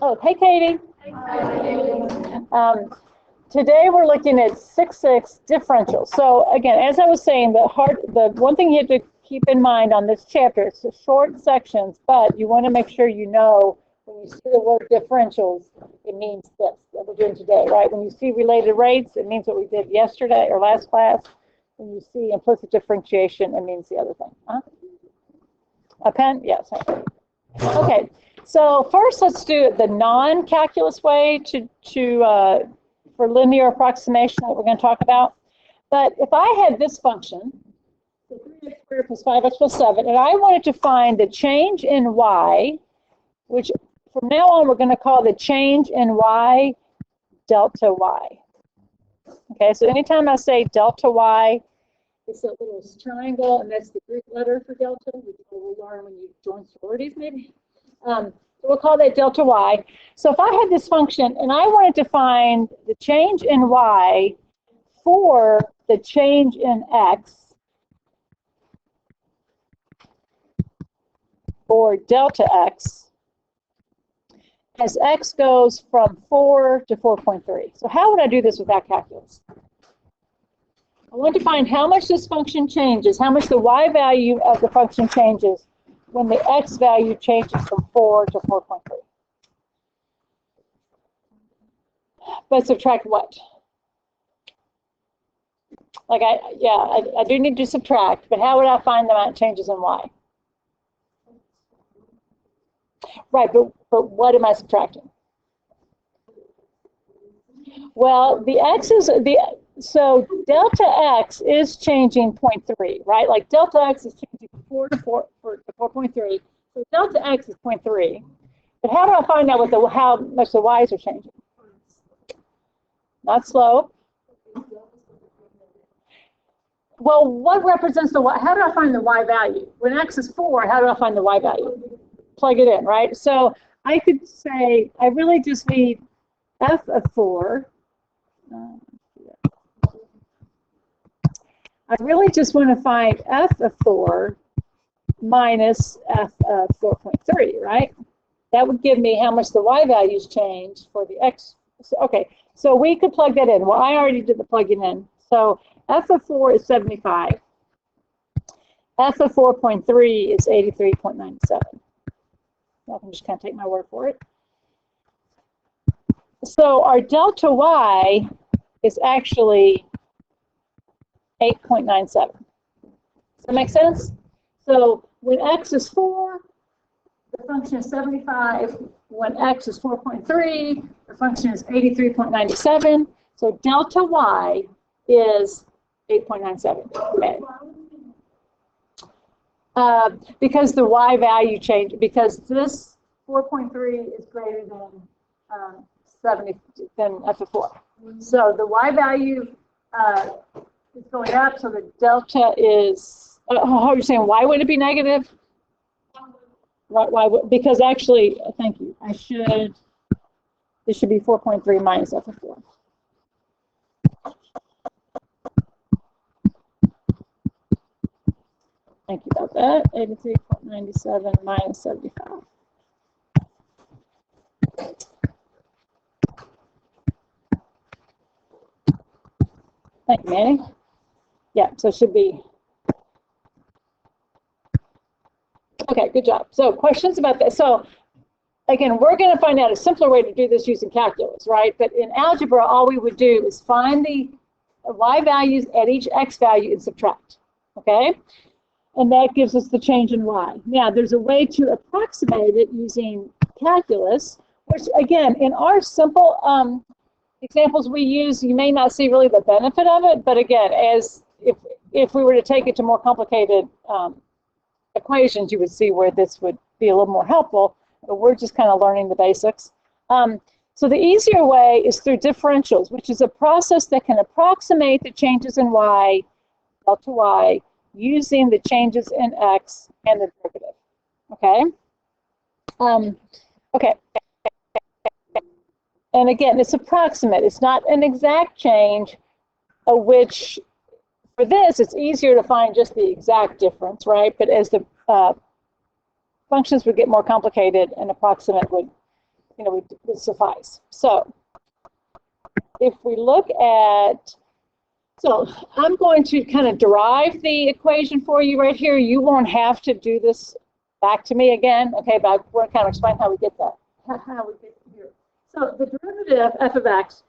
Oh, hey, Katie. Today we're looking at 6-6 differentials. So again, as I was saying, the one thing you have to keep in mind on this chapter, it's short sections, but you want to make sure you know when you see the word differentials, it means this that we're doing today, right? When you see related rates, it means what we did yesterday or last class. When you see implicit differentiation, it means the other thing. A pen? Yes. Okay. So first, let's do the non-calculus way for linear approximation that we're going to talk about. But if I had this function, so 3x squared plus 5x plus 7, and I wanted to find the change in y, which from now on we're going to call the change in y delta y. Okay, so anytime I say delta y, it's a little triangle, and that's the Greek letter for delta, which we'll learn when you join sororities maybe. So we'll call that delta y. So if I had this function and I wanted to find the change in y for the change in x, or delta x, as x goes from 4 to 4.3. So how would I do this without calculus? I want to find how much this function changes, how much the y value of the function changes when the x value changes from 4 to 4.3. But subtract what? Like I do need to subtract, but how would I find the amount of changes in y? Right, but what am I subtracting? Well, the x is so delta x is changing 0.3, right? Like delta x is changing 4 to 4.3. So delta x is 0.3. But how do I find out how much the y's are changing? Not slope. Well, what represents the y? How do I find the y value? When x is 4, how do I find the y value? Plug it in, right? So I could say I really just need f of 4. I really just want to find f of 4 minus f of 4.3, right? That would give me how much the y values change for the x. So, okay, so we could plug that in. Well, I already did the plugging in. So f of 4 is 75. F of 4.3 is 83.97. I can just kind of take my word for it. So our delta y is actually 8.97. Does that make sense? So when x is 4, the function is 75. When x is 4.3, the function is 83.97. So delta y is 8.97. Okay. Because the y value changed, because this 4.3 is greater than 70 than f of 4. So the y value is going up, so the delta is, how are you saying, why would it be negative? Why because actually, thank you, this should be 4.3 minus f of 4. Thank you about that. 83.97 minus 75. Thank you, Manny. Yeah, so it should be. Okay, good job. So questions about that? So again, we're going to find out a simpler way to do this using calculus, right? But in algebra, all we would do is find the y values at each x value and subtract, okay? And that gives us the change in y. Now, there's a way to approximate it using calculus, which again, in our simple examples we use, you may not see really the benefit of it, but again, as if we were to take it to more complicated equations, you would see where this would be a little more helpful, but we're just kind of learning the basics. So the easier way is through differentials, which is a process that can approximate the changes in y, delta y, using the changes in x and the derivative, okay? Okay. And again, it's approximate. It's not an exact change, which for this, it's easier to find just the exact difference, right? But as the functions would get more complicated, an approximate would would suffice. So if we look at, so I'm going to kind of derive the equation for you right here. You won't have to do this back to me again, okay? But I want to kind of explain how we get that, how we get here. So the derivative f of x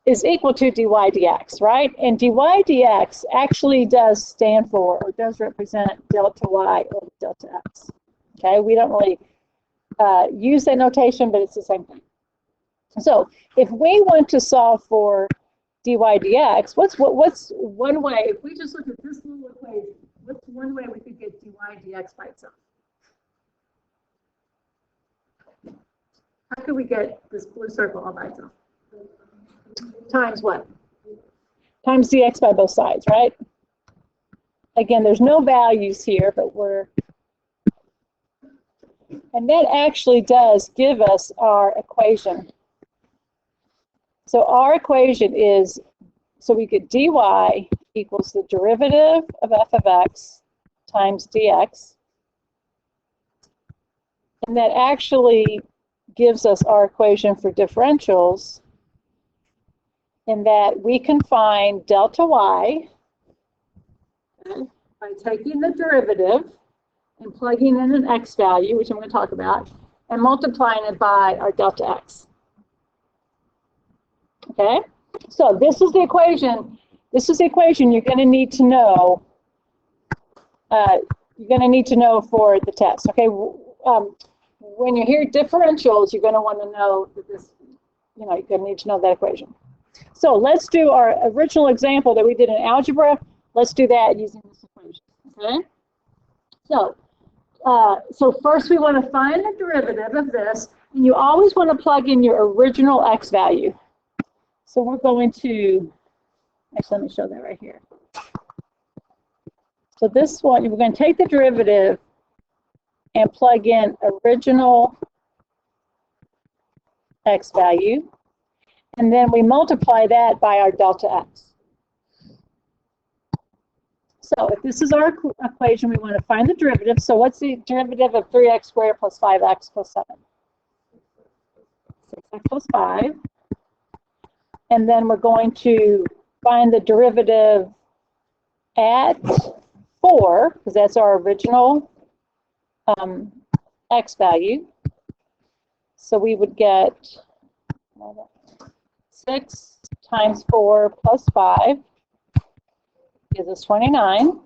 is equal to dy dx, right? And dy dx actually does stand for, or does represent delta y over delta x. Okay, we don't really use that notation, but it's the same thing. So if we want to solve for dy dx, what's one way, if we just look at this little equation, what's one way we could get dy dx by itself? How could we get this blue circle all by itself? Times what? Times dx by both sides, right? Again, there's no values here, but and that actually does give us our equation. So our equation is, so we get dy equals the derivative of f of x times dx. And that actually gives us our equation for differentials, in that we can find delta y by taking the derivative and plugging in an x value, which I'm going to talk about, and multiplying it by our delta x. Okay, so this is the equation. This is the equation you're going to need to know. You're going to need to know for the test. Okay, when you hear differentials, you're going to want to know that this. You're going to need to know that equation. So let's do our original example that we did in algebra. Let's do that using this equation. Okay. So first we want to find the derivative of this, and you always want to plug in your original x value. So we're going to, actually let me show that right here. So this one, we're going to take the derivative and plug in original x value, and then we multiply that by our delta x. So if this is our equation, we want to find the derivative. So what's the derivative of 3x squared plus 5x plus 7? 6x plus 5. And then we're going to find the derivative at 4, because that's our original x value. So we would get 6 times 4 plus 5 gives us 29.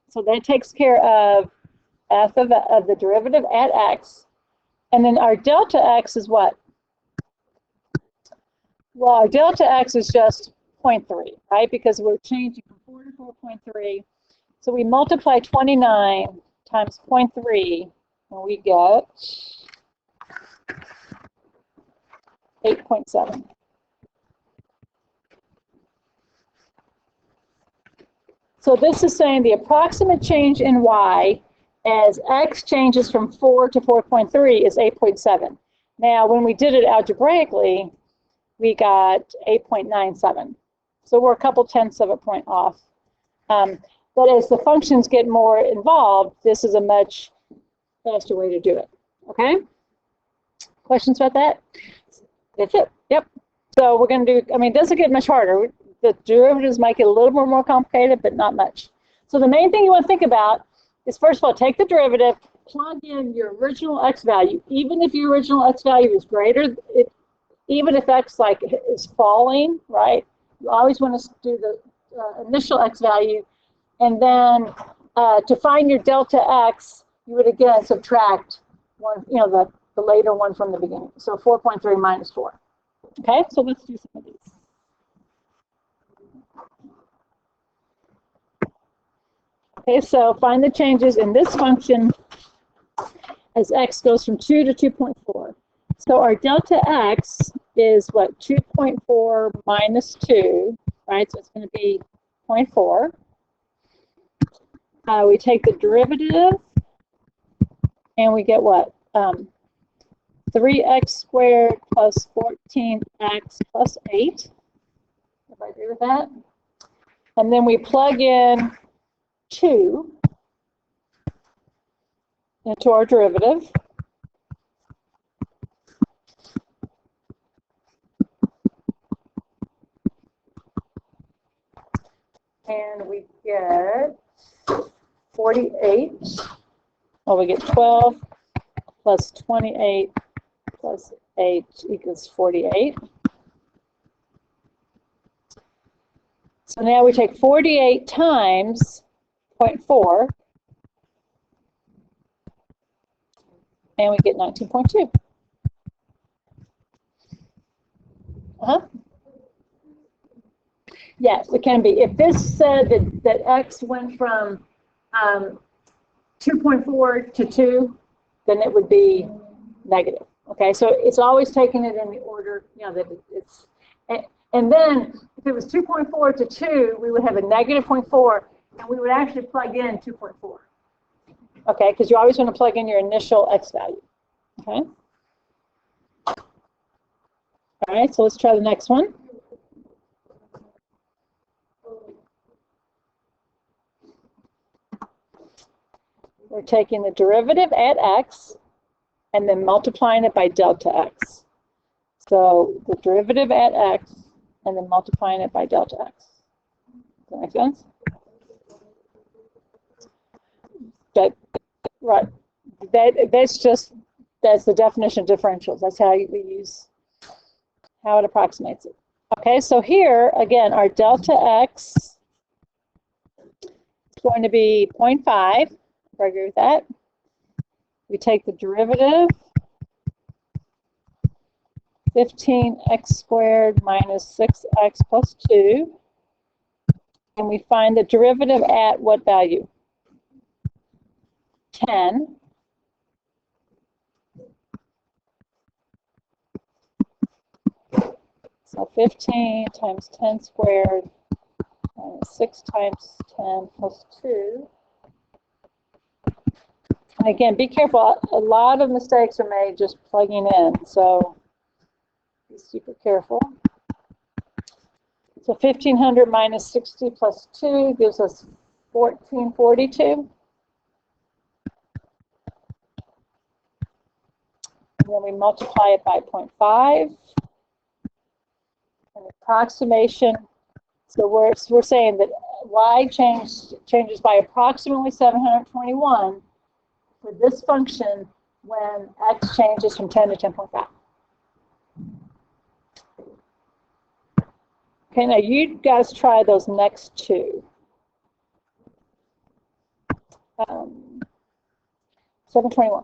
So that takes care of f of the derivative at x. And then our delta x is what? Well, our delta x is just 0.3, right? Because we're changing from 4 to 4.3. So we multiply 29 times 0.3, and we get 8.7. So this is saying the approximate change in y as x changes from 4 to 4.3 is 8.7. Now, when we did it algebraically, we got 8.97. So we're a couple tenths of a point off. But as the functions get more involved, this is a much faster way to do it. Okay? Questions about that? That's it. Yep. So we're going to do, I mean, it doesn't get much harder. The derivatives might get a little bit more complicated, but not much. So the main thing you want to think about is, first of all, take the derivative, plug in your original x value. Even if your original x value is greater, even if x is falling, right? You always want to do the initial x value, and then to find your delta x, you would again subtract one, the later one from the beginning. So 4.3 minus 4. Okay, so let's do some of these. Okay, so find the changes in this function as x goes from 2 to 2.4. So our delta x is what? 2.4 minus 2, right? So it's going to be 0.4. We take the derivative, and we get what? 3x squared plus 14x plus 8. If I agree with that. And then we plug in 2 into our derivative. and we get 48. Well, we get 12 plus 28 plus 8 equals 48. So now we take 48 times 0.4, and we get 19.2. Yes, it can be. If this said that x went from 2.4 to 2, then it would be negative. Okay, so it's always taking it in the order, you know, that it's, and then if it was 2.4 to 2, we would have a negative 0.4, and we would actually plug in 2.4. Okay, because you always want to plug in your initial x value. Okay. All right, so let's try the next one. We're taking the derivative at x and then multiplying it by delta x. So the derivative at x and then multiplying it by delta x. Does that make sense? Right. That's the definition of differentials. That's how we use, how it approximates it. Okay, so here, again, our delta x is going to be 0.5. I agree with that. We take the derivative, 15x squared minus 6x plus 2, and we find the derivative at what value? 10. So 15 times 10 squared minus 6 times 10 plus 2. And again, be careful. A lot of mistakes are made just plugging in, so be super careful. So 1,500 minus 60 plus 2 gives us 1,442. And then we multiply it by 0.5. An approximation. So we're saying that y changes by approximately 721 for this function when x changes from 10 to 10.5. Okay, now you guys try those next two. 721.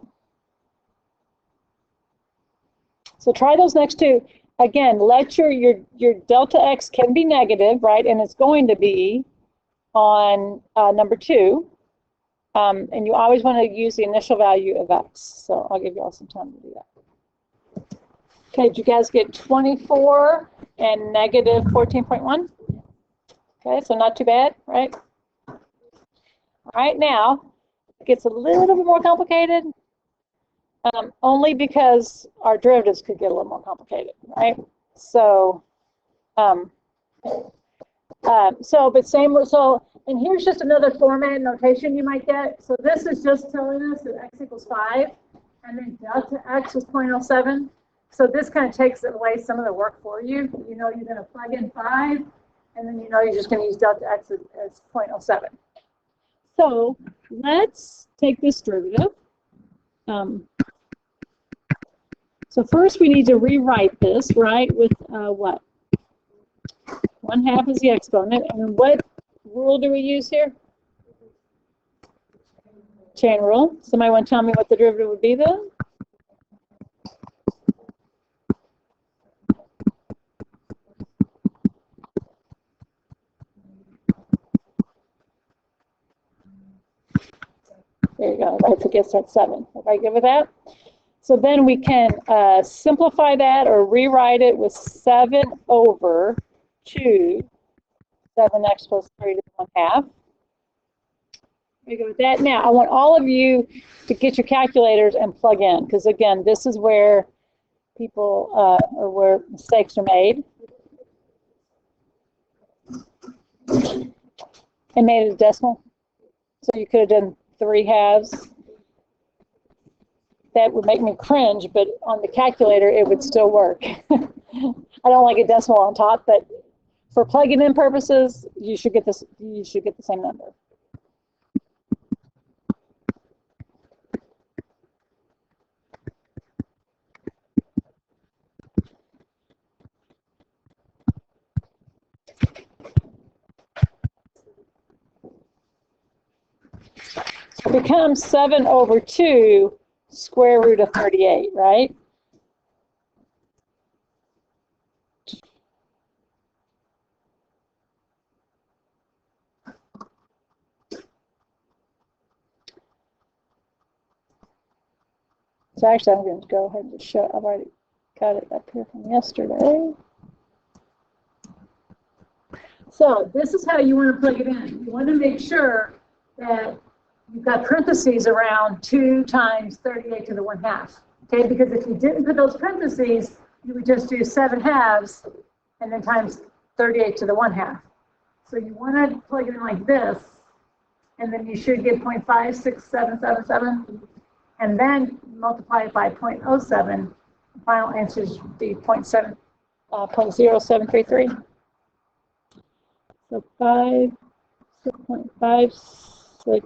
So try those next two. Again, let your delta x can be negative, right? And it's going to be on number 2. And you always want to use the initial value of x. So I'll give you all some time to do that. Okay, did you guys get 24 and negative 14.1? Okay, so not too bad, right? All right, now it gets a little bit more complicated, only because our derivatives could get a little more complicated, right? So, but same result. And here's just another format notation you might get. So this is just telling us that x equals 5, and then delta x is 0.07. So this kind of takes away some of the work for you. You know you're going to plug in 5, and then you know you're just going to use delta x as 0.07. So let's take this derivative. So first we need to rewrite this, right, with what? 1/2 is the exponent. And what rule do we use here? Chain rule. Somebody want to tell me what the derivative would be then? There you go. Right, so it gets at 7. Everybody good with that? So then we can simplify that or rewrite it with 7 over 2, 7x plus 3 to the 1/2. There you go with that. Now, I want all of you to get your calculators and plug in, because again, this is where people, or where mistakes are made. And made it a decimal. So you could have done 3/2. That would make me cringe, but on the calculator, it would still work. I don't like a decimal on top, but for plugging in purposes, you should get this. You should get the same number. So it becomes 7 over 2 square root of 38, right? So actually, I'm going to go ahead and show. I've already got it up here from yesterday. So this is how you want to plug it in. You want to make sure that you've got parentheses around 2 times 38 to the 1/2. Okay, because if you didn't put those parentheses, you would just do 7 halves and then times 38 to the 1/2. So you want to plug it in like this, and then you should get 0.56777, and then multiply it by 0.07. The final answer should be 0.0733. So 6.568.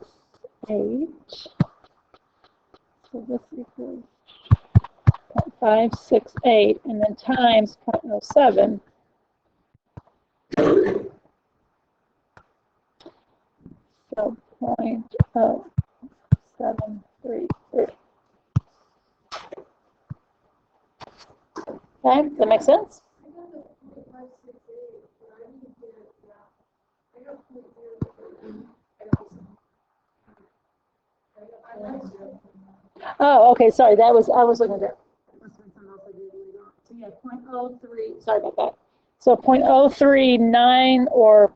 So this equals 0.568, and then times 0.07. So 0.0733. Okay, does that make sense? Oh, okay, sorry, I was looking at that. So yeah, 0.03, sorry about that. So 0.039 or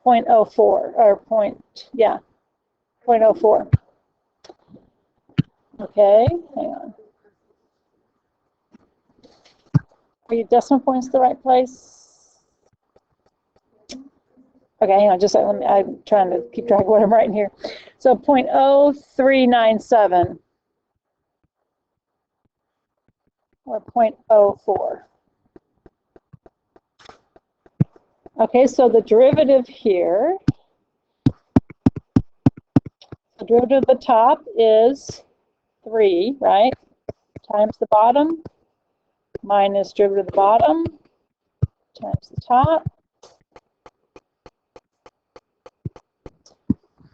0.04 or 0.04. Okay, hang on. Are your decimal points the right place? Okay, hang on, just let me, I'm trying to keep track of what I'm writing here. So 0.0397 or 0.04. Okay, so the derivative here, the derivative of the top is 3, right? Times the bottom minus derivative of the bottom times the top,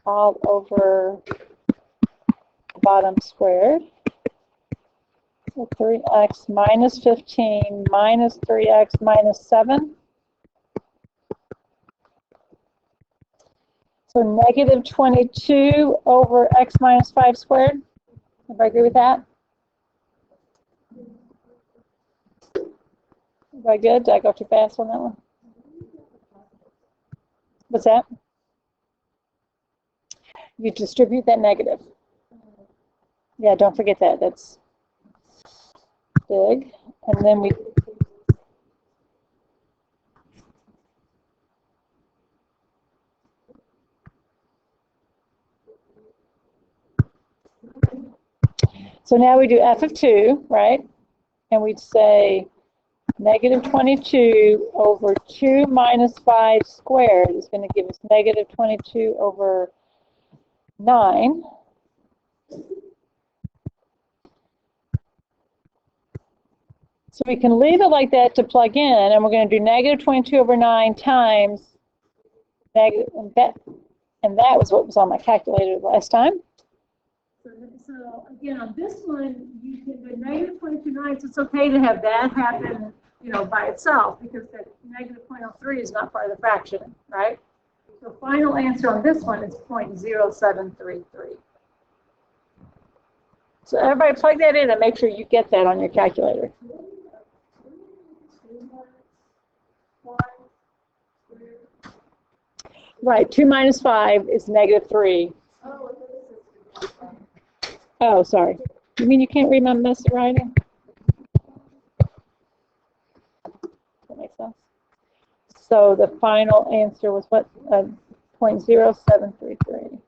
all over the bottom squared. So 3x minus 15 minus 3x minus 7. So negative 22 over x minus 5 squared. Everybody agree with that? Everybody good? Did I go too fast on that one? What's that? You distribute that negative. Yeah, don't forget that. That's big. And then we... So now we do f of 2, right? And we'd say negative 22 over 2 minus 5 squared is going to give us negative 22 over 9. So we can leave it like that to plug in, and we're going to do negative 22 over 9 times negative, and that was what was on my calculator last time. So again, on this one, you can do negative 22/9. It's okay to have that happen, you know, by itself, because that negative 0.03 is not part of the fraction, right? So final answer on this one is 0.0733. So everybody plug that in and make sure you get that on your calculator. Right, 2 minus 5 is negative 3. Oh, sorry. You mean you can't read my messy writing? That makes sense. So the final answer was what? 0.0733.